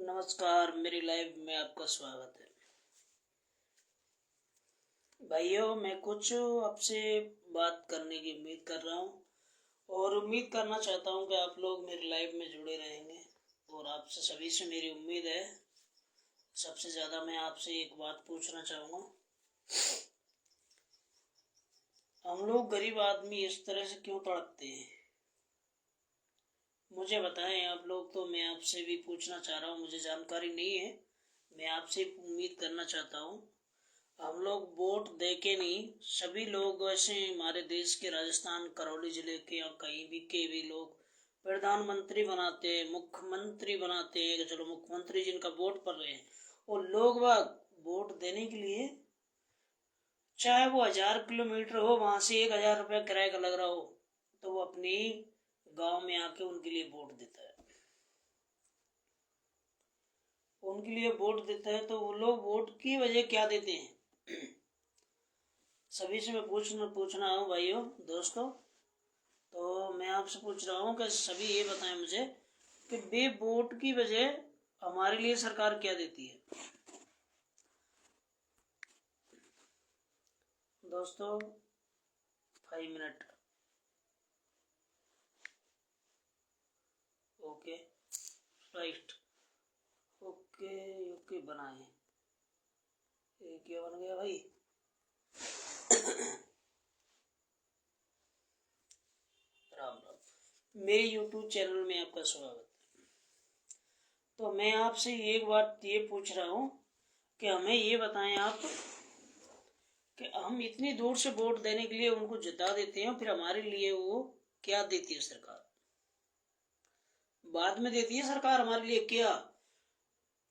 नमस्कार, मेरी लाइव में आपका स्वागत है। भाइयों, मैं कुछ आपसे बात करने की उम्मीद कर रहा हूँ और उम्मीद करना चाहता हूँ कि आप लोग मेरी लाइव में जुड़े रहेंगे। और आपसे सभी से मेरी उम्मीद है, सबसे ज़्यादा मैं आपसे एक बात पूछना चाहूँगा। हम लोग गरीब आदमी इस तरह से क्यों तड़पते हैं? मुझे बताएं आप लोग। तो मैं आपसे भी पूछना चाह रहा हूँ, मुझे जानकारी नहीं है, मैं आपसे उम्मीद करना चाहता हूँ। हम लोग वोट दे के नहीं, सभी लोग ऐसे हमारे देश के राजस्थान करौली जिले के या कहीं भी के भी लोग प्रधानमंत्री बनाते हैं, मुख्यमंत्री बनाते हैं। चलो मुख्यमंत्री जिनका वोट पड़ रहे हैं, और लोग बाग वोट देने के लिए, चाहे वो 1000 किलोमीटर हो, वहां से 1000 रुपया किराए का लग रहा हो, तो वो अपनी गांव में आके उनके लिए वोट देता है। उनके लिए वोट देता है तो वो लोग वोट की वजह क्या देते हैं? सभी से मैं पूछना हूँ भाइयों, दोस्तों। तो मैं आपसे पूछ रहा हूँ कि सभी ये बताएं मुझे कि बे वोट की वजह हमारे लिए सरकार क्या देती है? दोस्तों 5 minute. Okay, right, okay okay बनाए। ये क्या बन गया भाई? राम राम, मेरे YouTube चैनल में आपका स्वागत है। तो मैं आपसे एक बात ये पूछ रहा हूँ कि हमें ये बताएं आप कि हम इतनी दूर से वोट देने के लिए उनको जिता देते हैं, फिर हमारे लिए वो क्या देती है सरकार? बाद में देती है सरकार हमारे लिए क्या?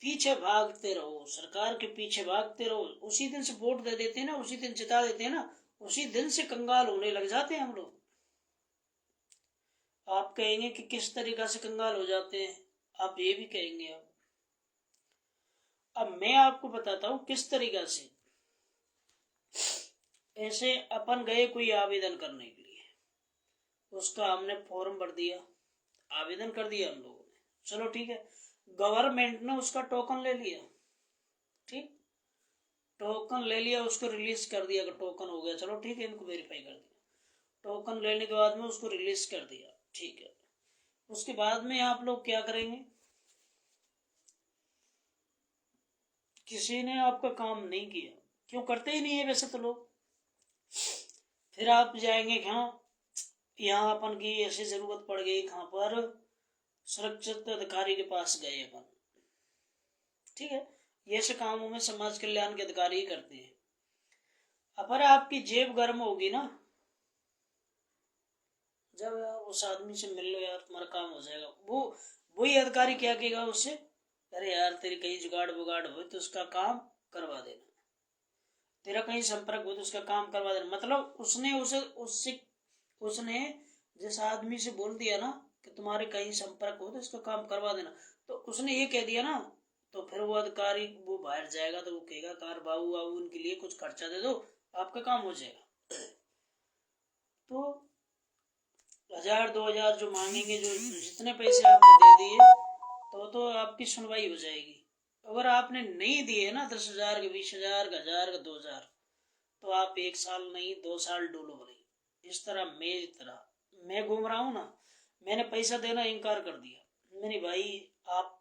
पीछे भागते रहो, सरकार के पीछे भागते रहो। उसी दिन से वोट दे देते हैं ना, उसी दिन जिता देते हैं ना, उसी दिन से कंगाल होने लग जाते हैं हम लोग। आप कहेंगे कि किस तरीका से कंगाल हो जाते हैं, आप ये भी कहेंगे। अब मैं आपको बताता हूं किस तरीका से। ऐसे अपन गए कोई आवेदन करने के लिए, उसका हमने फॉर्म भर दिया, आवेदन कर दिया हम लोगों ने, चलो ठीक है। गवर्नमेंट ने उसका टोकन ले लिया, ठीक, टोकन ले लिया, उसको रिलीज कर दिया कि टोकन हो गया, चलो ठीक है, इनको वेरीफाई कर दिया। टोकन लेने के बाद में उसको रिलीज कर दिया, ठीक है। उसके बाद में आप लोग क्या करेंगे? किसी ने आपका काम नहीं किया, क्यों करते ही नहीं है वैसे तो लोग। फिर आप जाएंगे कहाँ? यहाँ अपन की ऐसी जरूरत पड़ गई, कहाँ पर? सुरक्षित अधिकारी के पास गए अपन, ठीक है। ये ऐसे कामों में समाज कल्याण के अधिकारी ही करते हैं। अगर आपकी जेब गर्म होगी ना, जब यार उस आदमी से मिल लो यार, तुम्हारा काम हो जाएगा, वो वही अधिकारी क्या कहेगा उससे? अरे यार, तेरी कहीं जुगाड़ बुगाड़ हो तो उसका काम करवा देना, तेरा कहीं संपर्क हो तो उसका काम करवा देना। मतलब उसने जिस आदमी से बोल दिया ना कि तुम्हारे कहीं संपर्क हो तो इसका काम करवा देना, तो उसने ये कह दिया ना, तो फिर वो अधिकारी वो बाहर जाएगा तो वो कहेगा कार बाबू बाबू उनके लिए कुछ खर्चा दे दो, आपका काम हो जाएगा। तो 1000 2000 जो मांगेंगे, जो जितने पैसे आपने दे दिए, तो आपकी सुनवाई हो जाएगी। अगर आपने नहीं दिए ना 10,000 के, 20,000 का, 1000 का, 2000, तो आप 1 साल नहीं 2 साल डोलो नहीं। इस तरह मैं घूम रहा हूँ ना, मैंने पैसा देना इनकार कर दिया। मैंने भाई, आप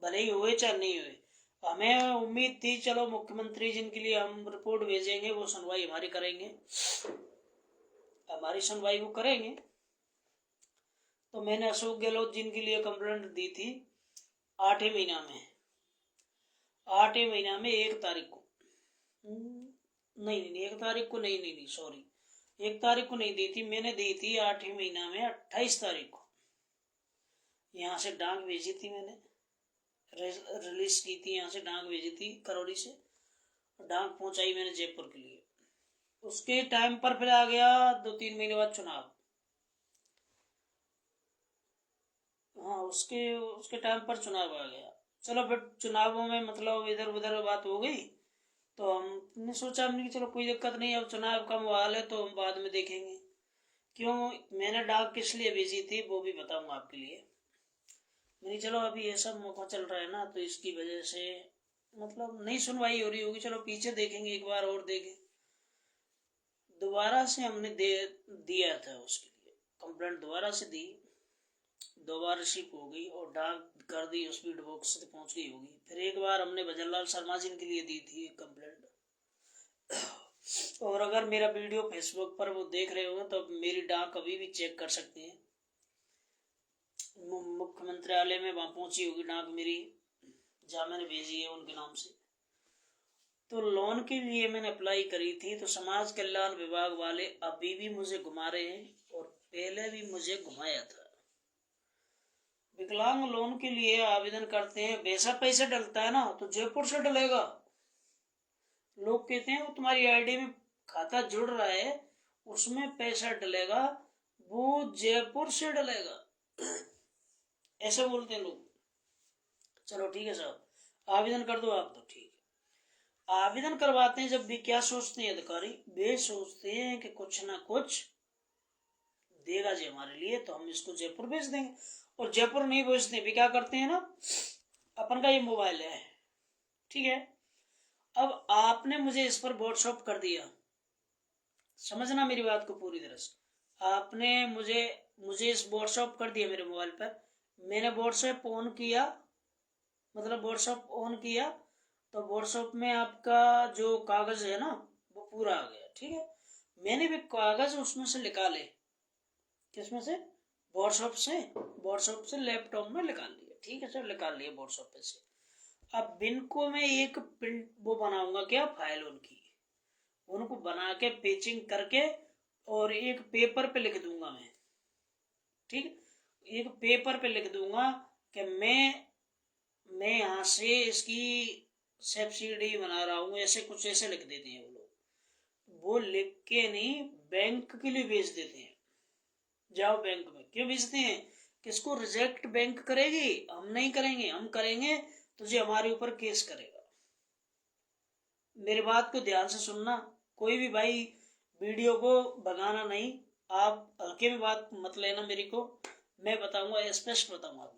भले ही हुए चाहे नहीं हुए, हमें उम्मीद थी चलो मुख्यमंत्री जिनके लिए हम रिपोर्ट भेजेंगे वो सुनवाई हमारी करेंगे, हमारी सुनवाई वो करेंगे। तो मैंने अशोक गहलोत जिनके लिए कंप्लेंट दी थी 8वें महीना में, 8वें महीना में 1 तारीख को, नहीं नहीं 1 तारीख को नहीं नहीं नहीं सॉरी, 1 तारीख को नहीं दी थी, मैंने दी थी 8वें महीना में 28 तारीख को। यहाँ से डाक भेजी थी मैंने, रिलीज की थी, यहाँ से डाक भेजी थी करौली से, डाक पहुंचाई मैंने जयपुर के लिए। उसके टाइम पर फिर आ गया 2 3 महीने बाद चुनाव। हाँ, उसके उसके टाइम पर चुनाव आ गया। चलो फिर चुनावों में मतलब इधर उधर बात हो गई, तो हमने सोचा, हमने कि चलो कोई दिक्कत नहीं, अब चुनाव का माहौल है तो हम बाद में देखेंगे। क्यों मैंने डाक किस लिए भेजी थी वो भी बताऊंगा आपके लिए। नहीं चलो अभी ये सब मौका चल रहा है ना, तो इसकी वजह से मतलब नहीं सुनवाई हो रही होगी, चलो पीछे देखेंगे, एक बार और देखें। दोबारा से हमने दिया था उसके लिए कंप्लेंट, दोबारा से दी, 2 बार रिसीव हो गई और डाक कर दी, स्पीड बॉक्स से पहुंच गई होगी। फिर एक बार हमने भजनलाल शर्मा जी के लिए दी थी कंप्लेंट। और अगर मेरा वीडियो फेसबुक पर वो देख रहे हो तो मेरी डाक अभी भी चेक कर सकते हैं, मुख्यमंत्रालय में वहां पहुंची होगी डाक मेरी, जहाँ मैंने भेजी है उनके नाम से। तो लोन के लिए मैंने अप्लाई करी थी, तो समाज कल्याण विभाग वाले अभी भी मुझे घुमा रहे हैं और पहले भी मुझे घुमाया था। विकलांग लोन के लिए आवेदन करते हैं, वैसा पैसा डलता है ना तो जयपुर से डलेगा। लोग कहते हैं वो तुम्हारी आईडी में खाता जुड़ रहा है, उसमें पैसा डलेगा, वो जयपुर से डलेगा, ऐसे बोलते हैं लोग। चलो ठीक है साहब, आवेदन कर दो आप, तो ठीक है। आवेदन करवाते हैं जब भी क्या सोचते हैं अधिकारी, वे सोचते हैं कि कुछ ना कुछ देगा जी हमारे लिए, तो हम इसको जयपुर भेज देंगे। और जयपुर नहीं भेजते भी क्या करते हैं ना, अपन का ये मोबाइल है, ठीक है, अब आपने मुझे इस पर व्हाट्सअप कर दिया, समझना मेरी बात को पूरी तरह से, आपने मुझे मुझे इस व्हाट्सअप कर दिया मेरे मोबाइल पर, मैंने व्हाट्सएप ऑन किया, मतलब व्हाट्सएप ऑन किया, तो व्हाट्सएप में आपका जो कागज है ना वो पूरा आ गया, ठीक है। मैंने भी कागज उसमें से निकाले, किसमें से, व्हाट्सएप से लैपटॉप में निकाल लिया, ठीक है सर, निकाल लिया व्हाट्सएप पे से। अब इनको मैं एक प्रिंट वो बनाऊंगा, क्या फाइल उनकी, उनको बना के पेचिंग करके और एक पेपर पे लिख दूंगा मैं, ठीक, एक पेपर पे लिख दूंगा कि मैं यहाँ से इसकी सब्सिडी बना रहा हूँ, ऐसे कुछ ऐसे लिख देते हैं वो लोग। वो लिख के नहीं, बैंक के लिए भेज देते हैं, जाओ बैंक में। क्यों भेजते हैं, किसको रिजेक्ट बैंक करेगी, हम नहीं करेंगे, हम करेंगे तो जी हमारे ऊपर केस करेगा। मेरी बात को ध्यान से सुनना, कोई भी भाई वीडियो को भगाना नहीं, आप हल्के में बात मत लेना मेरी को, मैं बताऊंगा, स्पष्ट बताऊंगा,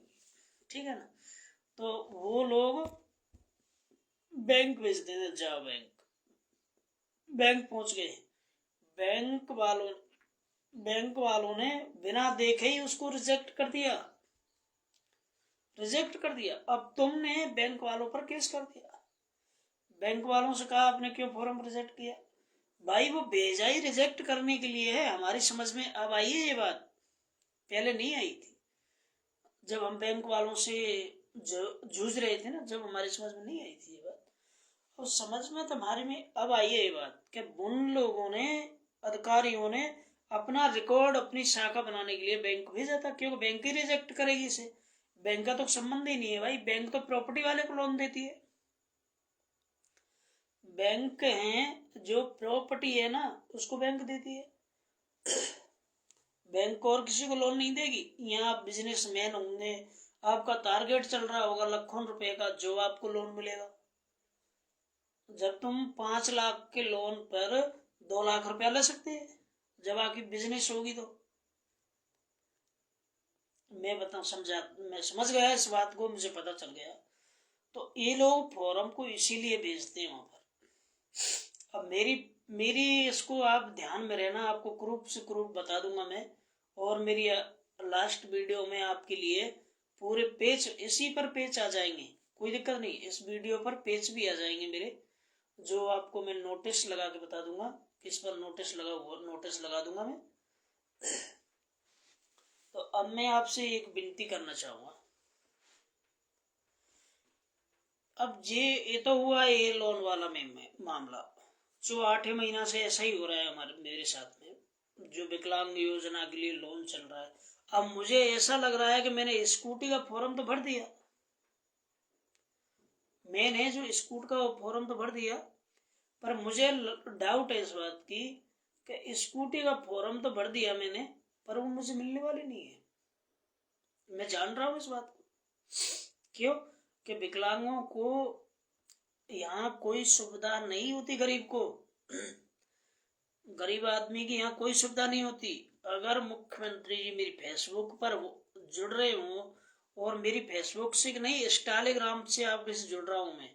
ठीक है ना। तो वो लोग बैंक भेजते हैं, जाओ बैंक, बैंक पहुंच गए, बैंक वालों बैंक वालों ने बिना देखे ही उसको रिजेक्ट कर दिया, अब तुमने बैंक वालों पर केस कर दिया। बैंक वालों से कहा आपने क्यों फॉर्म रिजेक्ट किया, भाई वो भेजा ही रिजेक्ट करने के लिए है, हमारी समझ में अब आई है ये बात, पहले नहीं आई थी, जब हम बैंक वालों से जूझ रहे थे ना, जब हमारी समझ में नहीं आई थी ये बात, और समझ में तुम्हारे में अब आई है ये बात कि उन लोगों ने, अधिकारियों ने अपना रिकॉर्ड, अपनी शाखा बनाने के लिए बैंक भेजा था, क्योंकि बैंक ही रिजेक्ट करेगी इसे, बैंक का तो संबंध ही नहीं है भाई, बैंक तो प्रॉपर्टी वाले को लोन देती है, बैंक है जो प्रॉपर्टी है ना उसको बैंक देती है, बैंक और किसी को लोन नहीं देगी। यहाँ आप बिजनेसमैन होंगे, आपका टारगेट चल रहा होगा लाखों रुपए का, जो आपको लोन मिलेगा, जब तुम 5 लाख के लोन पर 2 लाख रुपया ले सकते हैं, जब आपकी बिजनेस होगी तो। मैं समझ गया इस बात को, मुझे पता चल गया। तो ये लोग फॉर्म को इसीलिए भेजते हैं वहां पर। अब मेरी इसको आप ध्यान में रहना, आपको ग्रुप से ग्रुप बता दूंगा मैं, और मेरी लास्ट वीडियो में आपके लिए पूरे पेज, इसी पर पेज आ जाएंगे, कोई दिक्कत नहीं, इस वीडियो पर पेज भी आ जाएंगे मेरे, जो आपको मैं नोटिस लगा के बता दूंगा, किस पर नोटिस लगा, वो नोटिस लगा दूंगा मैं। तो अब मैं आपसे एक विनती करना चाहूंगा, अब ये तो हुआ ये लोन वाला मामला, जो 8 महीना से ऐसा ही हो रहा है मेरे साथ में, जो विकलांग योजना के लिए लोन चल रहा है। अब मुझे ऐसा लग रहा है कि मैंने स्कूटी का फॉर्म तो भर दिया, मैंने जो स्कूट का फॉर्म तो भर दिया, पर मुझे डाउट है इस बात की कि स्कूटी का फॉर्म तो भर दिया मैंने, पर वो मुझे मिलने वाली नहीं है। मैं जान रहा हूं इस बात को, क्यों, कि विकलांगों को यहाँ कोई सुविधा नहीं होती, गरीब को, गरीब आदमी की यहाँ कोई सुविधा नहीं होती। अगर मुख्यमंत्री जी मेरी फेसबुक पर जुड़ रहे हों और मेरी फेसबुक से नहीं, इंस्टाग्राम से आपके से जुड़ रहा हूँ मैं।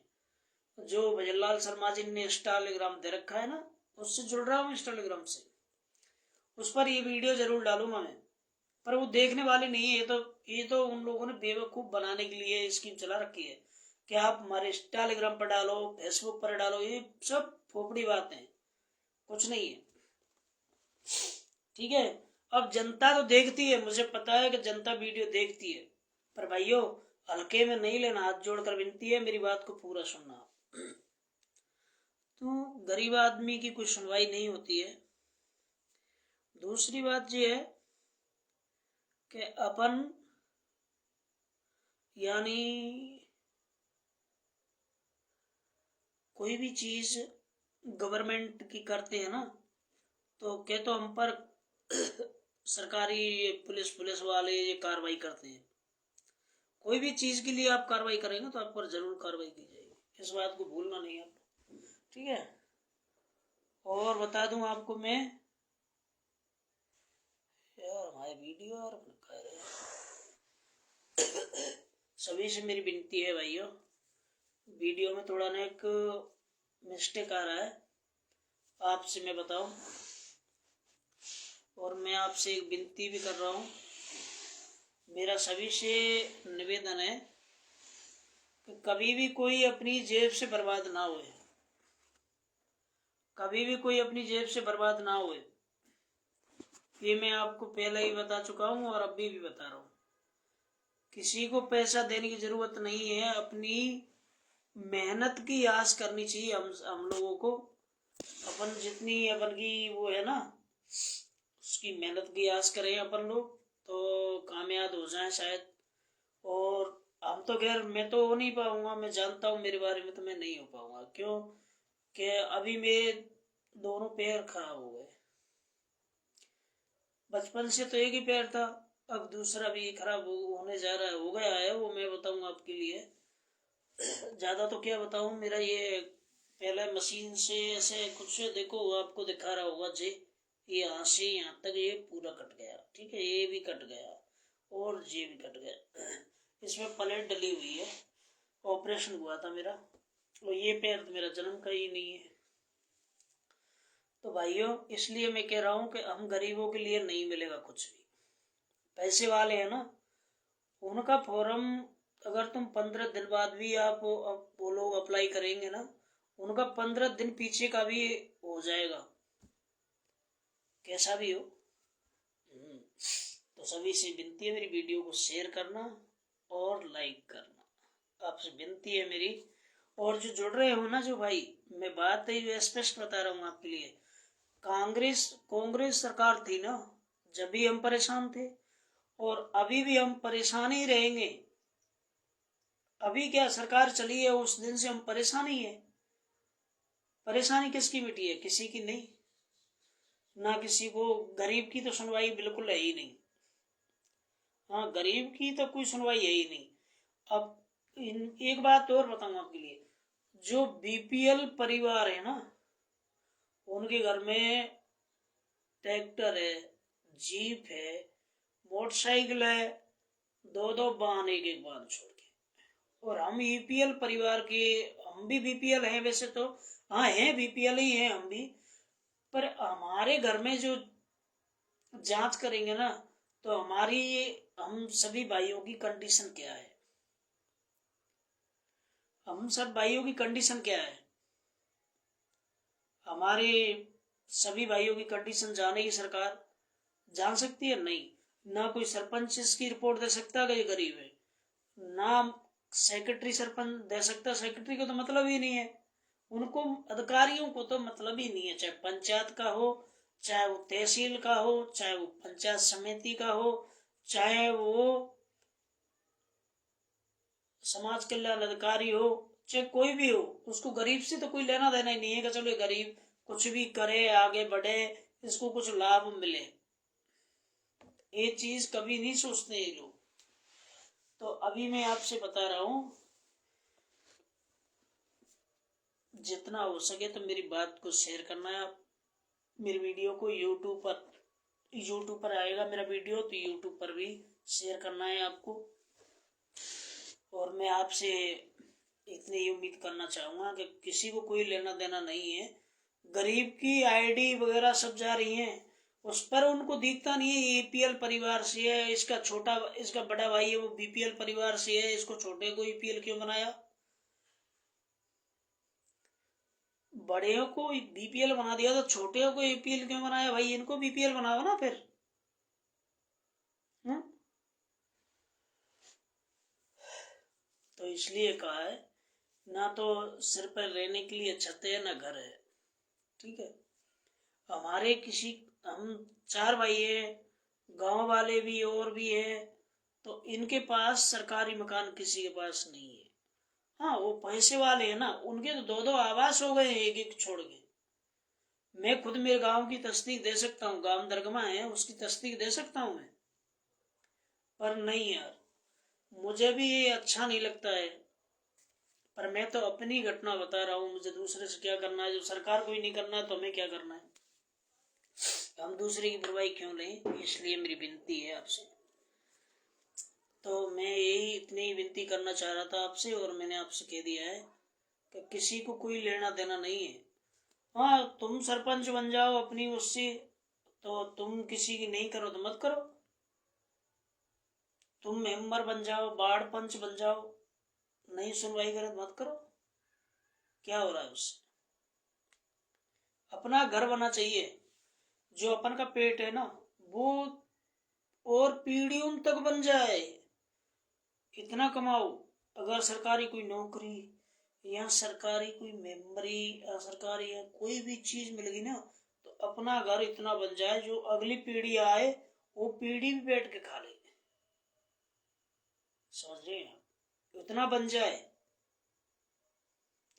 जो भजनलाल शर्मा जी ने इंस्टाग्राम दे रखा है ना, उससे जुड़ रहा हूँ इंस्टाग्राम से। उस पर ये वीडियो जरूर डालूंगा मैं, पर वो देखने वाले नहीं है। ये तो उन लोगों ने बेवकूफ बनाने के लिए स्कीम चला रखी है कि आप हमारे इंस्टाग्राम पर डालो, फेसबुक पर डालो। ये सब फोपड़ी बातें हैं, कुछ नहीं है। ठीक है, अब जनता तो देखती है, मुझे पता है कि जनता वीडियो देखती है, पर भाइयों हल्के में नहीं लेना। हाथ जोड़कर विनती है, मेरी बात को पूरा सुनना। तो गरीब आदमी की कोई सुनवाई नहीं होती है। दूसरी बात यह है कि अपन यानी कोई भी चीज गवर्नमेंट की करते हैं ना, तो क्या तो हम पर सरकारी पुलिस पुलिस वाले ये कार्रवाई करते हैं। कोई भी चीज के लिए आप कार्रवाई करेंगे तो आप पर जरूर कार्रवाई की जाएगी, इस बात को भूलना नहीं आप। ठीक है, और बता दूं आपको मैं, यार हमारे वीडियो और कह रहे हैं। सभी से मेरी विनती है भाइयों, वीडियो में थोड़ा ना एक मिस्टेक आ रहा है, आपसे मैं बताऊं, और मैं आपसे एक विनती भी कर रहा हूं। मेरा सभी से निवेदन है कि कभी भी कोई अपनी जेब से बर्बाद ना होए, कभी भी कोई अपनी जेब से बर्बाद ना होए। ये मैं आपको पहले ही बता चुका हूं और अभी भी बता रहा हूं। किसी को पैसा देने की जरूरत नहीं है, अपनी मेहनत की आस करनी चाहिए हम लोगों को। अपन जितनी अपन की वो है ना, उसकी मेहनत की आस करें अपन लोग तो कामयाब हो जाएं शायद। और हम तो खैर, मैं तो हो नहीं पाऊंगा, मैं जानता हूँ मेरे बारे में, तो मैं नहीं हो पाऊंगा। क्यों कि अभी मेरे दोनों पैर खराब हो गए। बचपन से तो एक ही पैर था, अब दूसरा भी खराब होने जा रहा है, हो गया है, वो मैं बताऊंगा आपके लिए। ज्यादा तो क्या बताऊं, मेरा ये पहले मशीन से ऐसे कुछ देखो, आपको दिखा रहा होगा जी, ये यहाँ से यहाँ तक ये पूरा कट गया। ठीक है, ये भी कट गया और ये भी कट गया। इसमें प्लेट डली हुई है, ऑपरेशन हुआ था मेरा। और ये पैर तो मेरा जन्म का ही नहीं है। तो भाइयों इसलिए मैं कह रहा हूँ कि हम गरीबों के लिए नहीं मिलेगा कुछ भी। पैसे वाले हैं ना, उनका फॉर्म अगर तुम 15 दिन बाद भी आप वो लोग अप्लाई करेंगे ना, उनका 15 दिन पीछे का भी हो जाएगा, कैसा भी हो। तो सभी से विनती है, मेरी वीडियो को शेयर करना और लाइक करना, आपसे विनती है मेरी। और जो जुड़ रहे हो ना जो भाई, मैं बात ही स्पष्ट बता रहा हूँ आपके लिए। कांग्रेस कांग्रेस सरकार थी ना, जब भी हम परेशान थे, और अभी भी हम परेशान ही रहेंगे। अभी क्या सरकार चली है, उस दिन से हम परेशान ही है। परेशानी किसकी मिटी है? किसी की नहीं ना, किसी को। गरीब की तो सुनवाई बिल्कुल है ही नहीं। हाँ, गरीब की तो कोई सुनवाई है ही नहीं। अब एक बात और बताऊं आपके लिए, जो बीपीएल परिवार है ना, उनके घर में ट्रैक्टर है, जीप है, मोटरसाइकिल है, दो दो वाहन, एक एक वाहन छोड़ के। और हम ईपीएल परिवार के, हम भी बीपीएल हैं वैसे तो, हाँ हैं, बीपीएल ही हैं हम भी। पर हमारे घर में जो जांच करेंगे ना, तो हमारी, हम सभी भाइयों की कंडीशन क्या है, हम सब भाइयों की कंडीशन क्या है, हमारे सभी भाइयों की कंडीशन जानेगी सरकार? जान सकती है? नहीं। ना कोई सरपंच इसकी रिपोर्ट दे सकता कि ये गरीब है, ना सेक्रेटरी सरपंच दे सकता। सेक्रेटरी को तो मतलब ही नहीं है, उनको अधिकारियों को तो मतलब ही नहीं है, चाहे पंचायत का हो, चाहे वो तहसील का हो, चाहे वो पंचायत समिति का हो, चाहे वो समाज कल्याण अधिकारी हो, चाहे कोई भी हो, उसको गरीब से तो कोई लेना देना ही नहीं है कि चलो गरीब कुछ भी करे, आगे बढ़े, इसको कुछ लाभ मिले। ये चीज कभी नहीं सोचते ये लोग। तो अभी मैं आपसे बता रहा हूं, जितना हो सके तो मेरी बात को शेयर करना है। आप मेरी वीडियो को यूट्यूब पर आएगा मेरा वीडियो, तो यूट्यूब पर भी शेयर करना है आपको। और मैं आपसे इतनी उम्मीद करना चाहूँगा कि किसी को कोई लेना देना नहीं है। गरीब की आईडी वगैरह सब जा रही हैं, उस पर उनको दिखता नहीं है ये ईपीएल परिवार से है, इसका बड़ा भाई है वो बीपीएल परिवार से है, इसको छोटे को ईपीएल क्यों बनाया? बड़े को बीपीएल बना दिया तो छोटे को ईपीएल क्यों बनाया भाई? इनको बीपीएल बनाओ ना फिर। हुँ? तो इसलिए कहा है, ना तो सिर पर रहने के लिए छत है ना घर है, ठीक है। हम 4 भाई हैं, गांव वाले भी और भी हैं, तो इनके पास सरकारी मकान किसी के पास नहीं है। हाँ, वो पैसे वाले हैं ना, उनके तो 2-2 आवास हो गए, एक एक छोड़ के। मैं खुद मेरे गांव की तस्दीक दे सकता हूँ, गांव दरगमा है उसकी तस्दीक दे सकता हूँ मैं। पर नहीं यार, मुझे भी ये अच्छा नहीं लगता है। पर मैं तो अपनी घटना बता रहा हूँ, मुझे दूसरे से क्या करना है? जो सरकार को ही नहीं करना है तो हमें क्या करना है? हम दूसरे की बुराई क्यों लें? इसलिए मेरी विनती है आपसे। तो मैं यही इतनी विनती करना चाह रहा था आपसे, और मैंने आपसे कह दिया है कि किसी को कोई लेना देना नहीं है। हाँ, तुम सरपंच बन जाओ अपनी उससे, तो तुम किसी की नहीं करो तो मत करो। तुम मेंबर बन जाओ, वार्ड पंच बन जाओ, नहीं सुनवाई करे तो मत करो। क्या हो रहा है उससे? अपना घर बना चाहिए, जो अपन का पेट है ना वो और पीढ़ियों तक बन जाए, इतना कमाओ। अगर सरकारी कोई नौकरी या सरकारी कोई मेम्बरी या सरकारी या कोई भी चीज मिल गई ना, तो अपना घर इतना बन जाए जो अगली पीढ़ी आए वो पीढ़ी भी बैठ के खा ले। समझ रहे हैं? उतना बन जाए,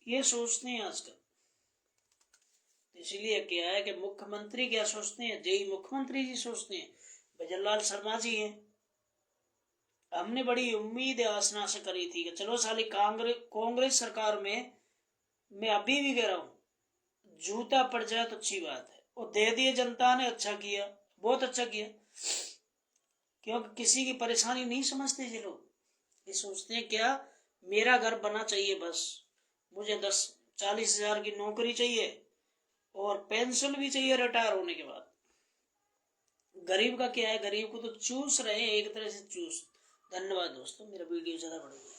ये सोचते हैं आजकल। इसीलिए क्या है कि मुख्यमंत्री क्या सोचते हैं, जेई मुख्यमंत्री जी सोचते हैं, भजनलाल शर्मा जी हैं। हमने बड़ी उम्मीद आसना से करी थी कि चलो साली कांग्रेस सरकार में, मैं अभी भी कह रहा हूं, जूता पड़ जाए तो अच्छी बात है। वो दे दिए, जनता ने अच्छा किया, बहुत अच्छा किया, क्योंकि किसी की परेशानी नहीं समझते ये लोग। ये सोचते हैं क्या, मेरा घर बना चाहिए बस, मुझे 10-40 हजार की नौकरी चाहिए और पेंशन भी चाहिए रिटायर होने के बाद। गरीब का क्या है, गरीब को तो चूस रहे हैं एक तरह से चूस। धन्यवाद दोस्तों, मेरा वीडियो ज्यादा बढ़ गया।